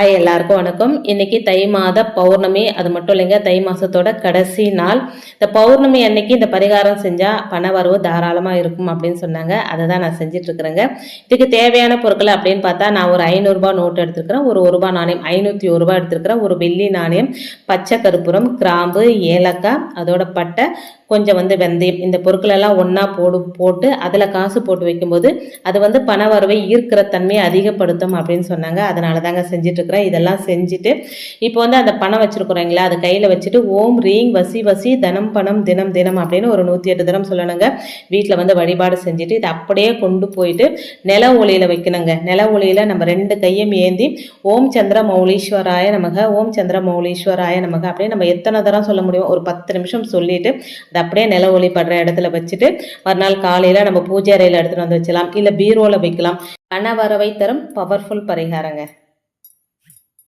எல்லாருக்கும் வணக்கம். இன்னைக்கு தை மாத பௌர்ணமி. அது மட்டும் இல்லைங்க, தை மாசத்தோட கடைசி நாள். இந்த பௌர்ணமி அன்னைக்கு இந்த பரிகாரம் செஞ்சா பண வரவு தாராளமா இருக்கும் அப்படின்னு சொன்னாங்க. அதை தான் நான் செஞ்சுட்டு இருக்கிறேங்க. இதுக்கு தேவையான பொருட்கள் அப்படின்னு பார்த்தா, நான் ஒரு 500 ரூபாய் நோட்டு எடுத்துருக்கிறேன், ஒரு ரூபாய் நாணயம் 501 ரூபாய் எடுத்துருக்கிறேன், ஒரு வெள்ளி நாணயம், பச்சை கற்பூரம், கிராம்பு, ஏலக்காய், அதோட பட்டை, கொஞ்சம் வெந்தயம். இந்த பொருட்களெல்லாம் ஒன்றா போட்டு அதில் காசு போட்டு வைக்கும்போது அது பண வரவை ஈர்க்கிற தன்மையை அதிகப்படுத்தும் அப்படின்னு சொன்னாங்க. அதனால தாங்க செஞ்சிட்ருக்கிறேன். இதெல்லாம் செஞ்சுட்டு இப்போ அந்த பணம் வச்சுருக்குறீங்களா, அது கையில் வச்சுட்டு ஓம் ரீங் வசி வசி தனம் பணம் தினம் தினம் அப்படின்னு ஒரு 108 தினம் சொல்லணுங்க. வீட்டில் வழிபாடு செஞ்சுட்டு இதை அப்படியே கொண்டு போயிட்டு நில ஒளியில் வைக்கணுங்க. நில ஒளியில் நம்ம 2 கையும் ஏந்தி ஓம் சந்திர மௌலீஸ்வராய நமக, ஓம் சந்திர மௌலீஸ்வராய நமக அப்படின்னு நம்ம எத்தனை தரம் சொல்ல முடியும், ஒரு 10 நிமிஷம் சொல்லிட்டு அதை அப்படியே நில ஒளி படுற இடத்துல வச்சுட்டு மறுநாள் காலையில் நம்ம பூஜை அறையில் எடுத்துகிட்டு வச்சுக்கலாம், இல்லை பீரோவில் வைக்கலாம். பண வரவை தரும் பவர்ஃபுல் பரிகாரங்க.